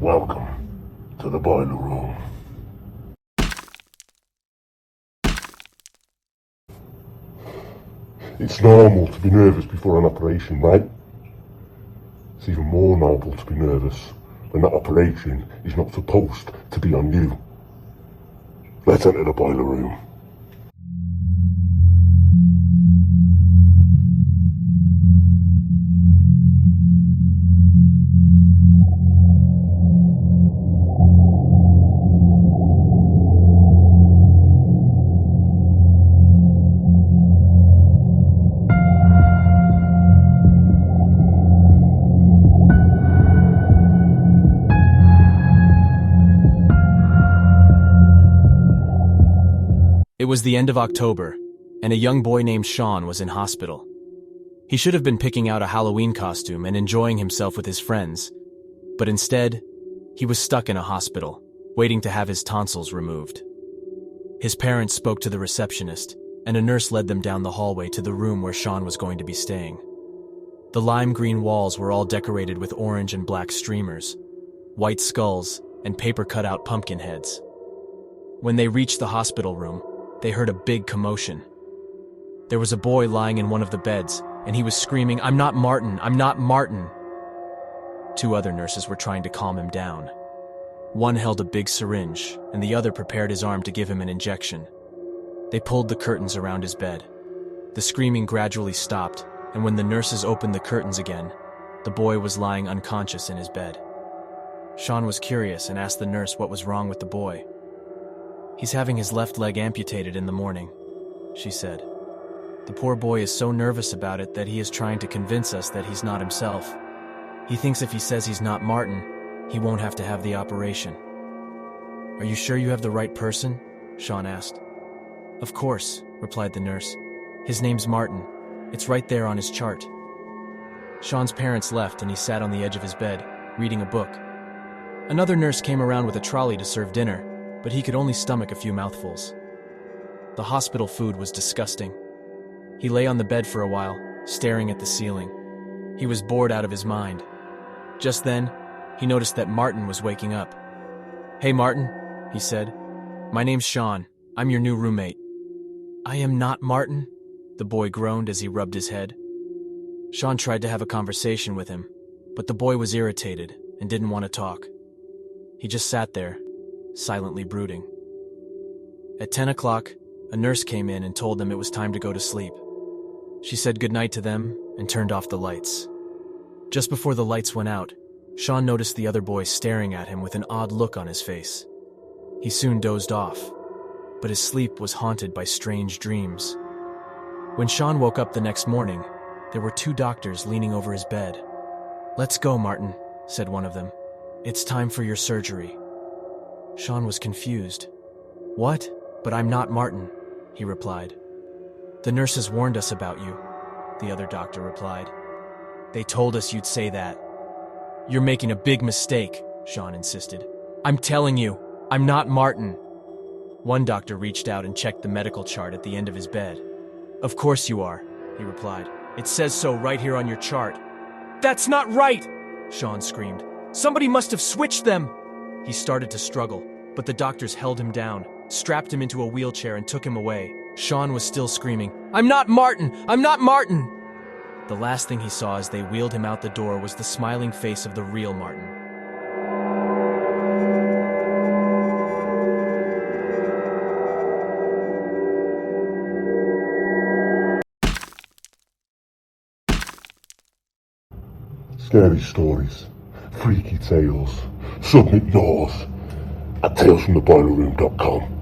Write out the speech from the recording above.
Welcome to the boiler room. It's normal to be nervous before an operation, right? It's even more normal to be nervous when that operation is not supposed to be on you. Let's enter the boiler room. It was the end of October, and a young boy named Sean was in hospital. He should have been picking out a Halloween costume and enjoying himself with his friends, but instead, he was stuck in a hospital, waiting to have his tonsils removed. His parents spoke to the receptionist, and a nurse led them down the hallway to the room where Sean was going to be staying. The lime green walls were all decorated with orange and black streamers, white skulls, and paper cut-out pumpkin heads. When they reached the hospital room, they heard a big commotion. There was a boy lying in one of the beds, and he was screaming, "I'm not Martin! I'm not Martin!" Two other nurses were trying to calm him down. One held a big syringe, and the other prepared his arm to give him an injection. They pulled the curtains around his bed. The screaming gradually stopped, and when the nurses opened the curtains again, the boy was lying unconscious in his bed. Sean was curious and asked the nurse what was wrong with the boy. "He's having his left leg amputated in the morning," she said. "The poor boy is so nervous about it that he is trying to convince us that he's not himself. He thinks if he says he's not Martin, he won't have to have the operation." "Are you sure you have the right person?" Sean asked. "Of course," replied the nurse. "His name's Martin. It's right there on his chart." Sean's parents left and he sat on the edge of his bed, reading a book. Another nurse came around with a trolley to serve dinner, but he could only stomach a few mouthfuls. The hospital food was disgusting. He lay on the bed for a while, staring at the ceiling. He was bored out of his mind. Just then, he noticed that Martin was waking up. "Hey Martin," he said. "My name's Sean. I'm your new roommate." "I am not Martin," the boy groaned as he rubbed his head. Sean tried to have a conversation with him, but the boy was irritated and didn't want to talk. He just sat there, silently brooding. At 10 o'clock, a nurse came in and told them it was time to go to sleep. She said goodnight to them and turned off the lights. Just before the lights went out, Sean noticed the other boy staring at him with an odd look on his face. He soon dozed off, but his sleep was haunted by strange dreams. When Sean woke up the next morning, there were two doctors leaning over his bed. "Let's go, Martin," said one of them. "It's time for your surgery." Sean was confused. "What? But I'm not Martin," he replied. "The nurses warned us about you," the other doctor replied. "They told us you'd say that." "You're making a big mistake," Sean insisted. "I'm telling you, I'm not Martin." One doctor reached out and checked the medical chart at the end of his bed. "Of course you are," he replied. "It says so right here on your chart." "That's not right!" Sean screamed. "Somebody must have switched them!" He started to struggle, but the doctors held him down, strapped him into a wheelchair and took him away. Sean was still screaming, "I'm not Martin! I'm not Martin!" The last thing he saw as they wheeled him out the door was the smiling face of the real Martin. Scary stories, freaky tales. Submit yours at talesfromtheboilerroom.com.